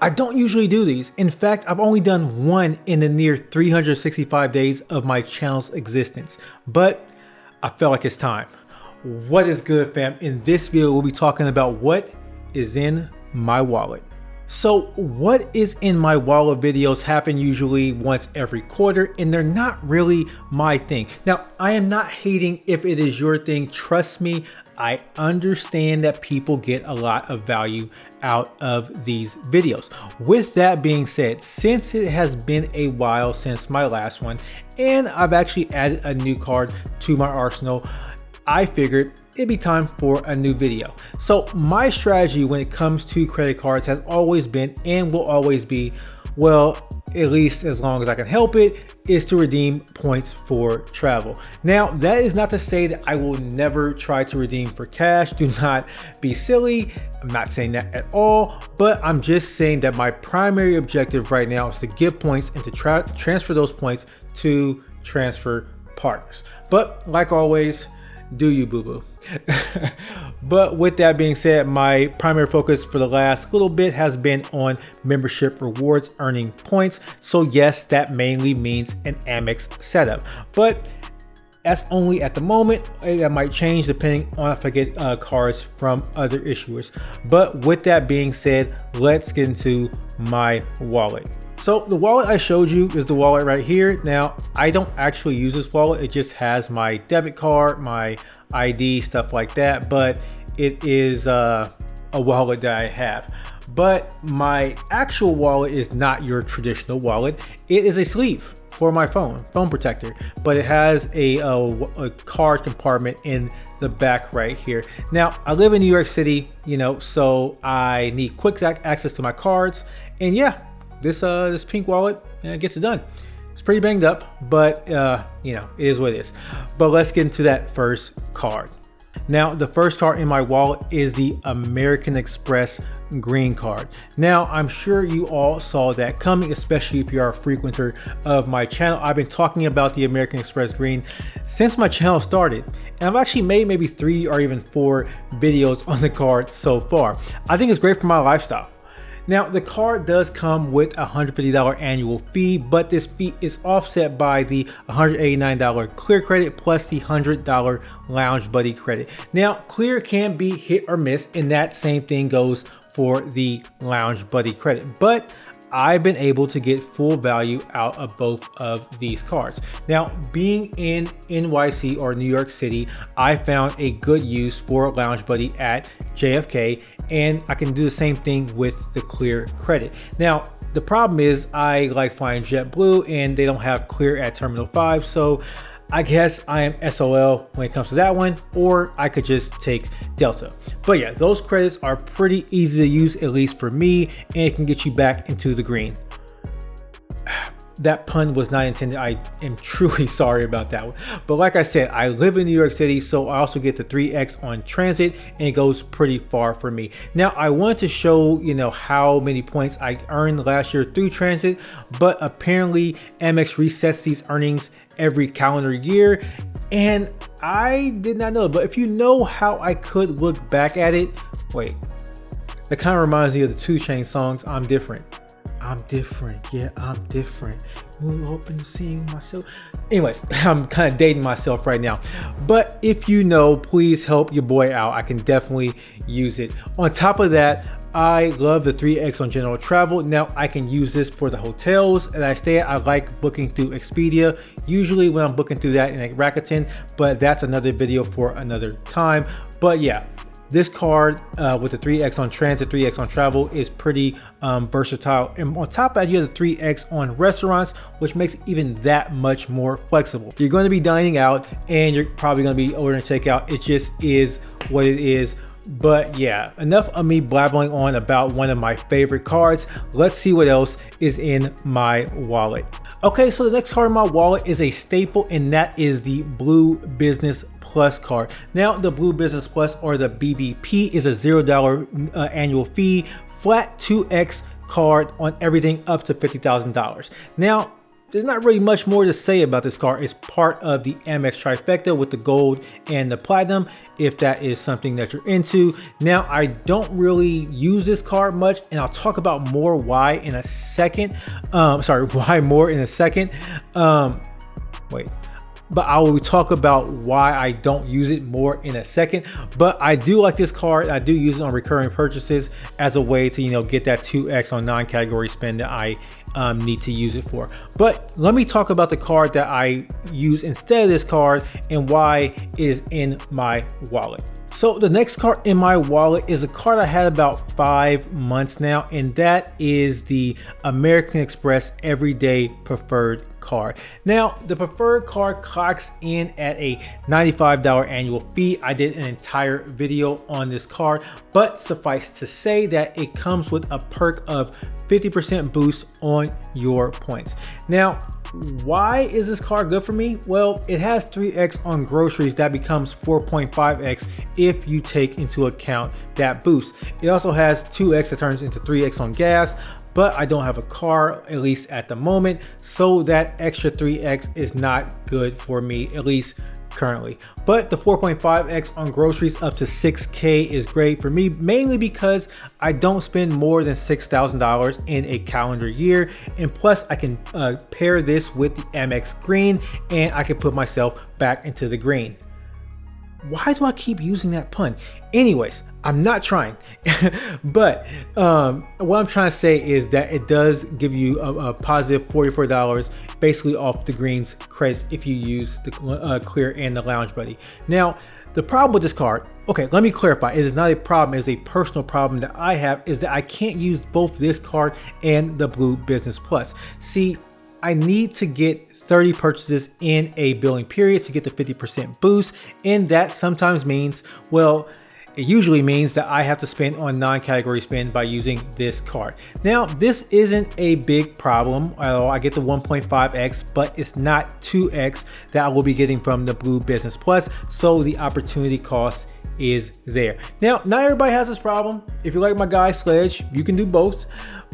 I don't usually do these. In fact, I've only done one in the near 365 days of my channel's existence, but I felt like it's time. What is good, fam? In this video, we'll be talking about what is in my wallet. So what is in my wallet videos happen usually once every quarter, and they're not really my thing. Now, I am not hating if it is your thing. Trust me, I understand that people get a lot of value out of these videos. With that being said, since it has been a while since my last one, and I've actually added a new card to my arsenal, I figured it'd be time for a new video. So my strategy when it comes to credit cards has always been and will always be, well, at least as long as I can help it, is to redeem points for travel. Now, that is not to say that I will never try to redeem for cash. Do not be silly. I'm not saying that at all, but I'm just saying that my primary objective right now is to get points and to transfer those points to transfer partners. But like always, do you boo-boo. But with that being said, my primary focus for the last little bit has been on membership rewards, earning points. So yes, that mainly means an Amex setup, but that's only at the moment. That might change depending on if I get cards from other issuers. But with that being said, let's get into my wallet. So the wallet I showed you is the wallet right here. Now, I don't actually use this wallet. It just has my debit card, my ID, stuff like that. But it is a wallet that I have. But my actual wallet is not your traditional wallet. It is a sleeve for my phone protector. But it has a card compartment in the back right here. Now, I live in New York City, so I need quick access to my cards. And yeah, this pink wallet gets it done. It's pretty banged up, but it is what it is. But let's get into that first card. Now, the first card in my wallet is the American Express green card. Now, I'm sure you all saw that coming, especially if you are a frequenter of my channel. I've been talking about the American Express green since my channel started, and I've actually made maybe 3 or even 4 videos on the card so far. I think it's great for my lifestyle. Now, the card does come with a $150 annual fee, but this fee is offset by the $189 Clear credit plus the $100 Lounge Buddy credit. Now, Clear can be hit or miss, and that same thing goes for the Lounge Buddy credit. But I've been able to get full value out of both of these cards. Now, being in NYC or New York City, I found a good use for Lounge Buddy at JFK, and I can do the same thing with the Clear credit. Now, the problem is I like flying JetBlue and they don't have Clear at Terminal 5, so I guess I am SOL when it comes to that one, or I could just take Delta. But yeah, those credits are pretty easy to use, at least for me, and it can get you back into the green. That pun was not intended. I am truly sorry about that one. But like I said, I live in New York City, so I also get the 3X on transit, and it goes pretty far for me. Now, I wanted to show, how many points I earned last year through transit, but apparently Amex resets these earnings every calendar year, and I did not know. But if you know how I could look back at it, wait, that kind of reminds me of the 2 Chainz songs, I'm Different. I'm different, yeah, I'm different. Hoping to see myself. Anyways, I'm kind of dating myself right now. But if you know, please help your boy out. I can definitely use it. On top of that, I love the 3X on general travel. Now I can use this for the hotels that I stay at. I like booking through Expedia, usually when I'm booking through that in Rakuten, but that's another video for another time. But yeah, this card with the 3X on transit, 3X on travel is pretty versatile. And on top of that, you have the 3X on restaurants, which makes it even that much more flexible. You're going to be dining out and you're probably going to be ordering takeout. It just is what it is. But yeah, enough of me blabbering on about one of my favorite cards. Let's see what else is in my wallet. Okay, so the next card in my wallet is a staple, and that is the Blue Business Plus card. Now, the Blue Business Plus, or the BBP, is a $0 annual fee, flat 2X card on everything up to $50,000. Now, there's not really much more to say about this card. It's part of the Amex trifecta with the gold and the platinum, if that is something that you're into. Now, I don't really use this card much, and I'll talk about more why in a second. Why more in a second. But I will talk about why I don't use it more in a second. But I do like this card. I do use it on recurring purchases as a way to, get that 2x on non-category spend that I need to use it for. But let me talk about the card that I use instead of this card and why it is in my wallet. So the next card in my wallet is a card I had about 5 months now, and that is the American Express Everyday Preferred card. Now, the preferred card clocks in at a $95 annual fee. I did an entire video on this card, but suffice to say that it comes with a perk of 50% boost on your points. Now, why is this card good for me? Well, it has 3x on groceries. That becomes 4.5x if you take into account that boost. It also has 2x that turns into 3x on gas, but I don't have a car, at least at the moment, so that extra 3x is not good for me, at least currently. But the 4.5x on groceries up to 6K is great for me, mainly because I don't spend more than $6,000 in a calendar year, and plus I can pair this with the Amex Green and I can put myself back into the green. Why do I keep using that pun? Anyways, I'm not trying. But what I'm trying to say is that it does give you a positive $44 basically off the greens credits if you use the Clear and the Lounge Buddy. Now, the problem with this card, okay, let me clarify. It is not a problem, it is a personal problem that I have, is that I can't use both this card and the Blue Business Plus. See, I need to get 30 purchases in a billing period to get the 50% boost, and that sometimes means, well, it usually means that I have to spend on non-category spend by using this card. Now, this isn't a big problem at all. I get the 1.5x, but it's not 2x that I will be getting from the Blue Business Plus, so the opportunity cost is there. Now, not everybody has this problem. If you like my guy Sledge, you can do both,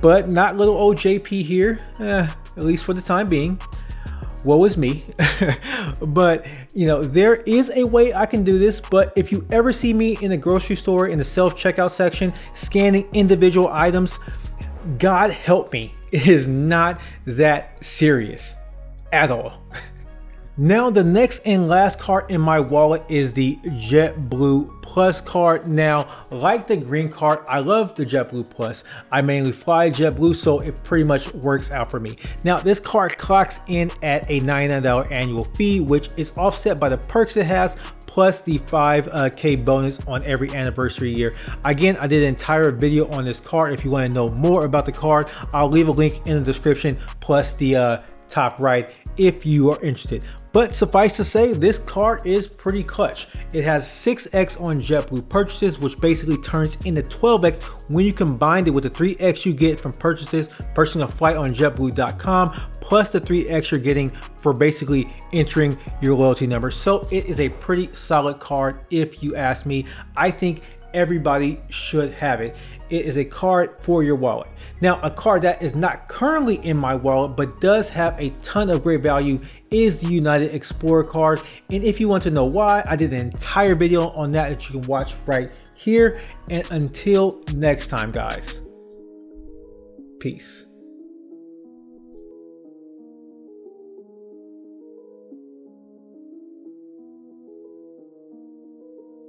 but not little old JP here, at least for the time being. Woe is me. But there is a way I can do this. But if you ever see me in the grocery store in the self-checkout section scanning individual items, God help me, it is not that serious at all. Now, the next and last card in my wallet is the JetBlue Plus card. Now, like the green card, I love the JetBlue Plus. I mainly fly JetBlue, so it pretty much works out for me. Now, this card clocks in at a $99 annual fee, which is offset by the perks it has, plus the 5K bonus on every anniversary year. Again, I did an entire video on this card. If you want to know more about the card, I'll leave a link in the description, plus the top right if you are interested. But suffice to say, this card is pretty clutch. It has 6x on JetBlue purchases, which basically turns into 12x when you combine it with the 3x you get from purchasing a flight on JetBlue.com, plus the 3x you're getting for basically entering your loyalty number. So it is a pretty solid card if you ask me. I think everybody should have it. It is a card for your wallet. Now, a card that is not currently in my wallet but does have a ton of great value is the United Explorer card. And if you want to know why, I did an entire video on that you can watch right here. And until next time, guys, peace.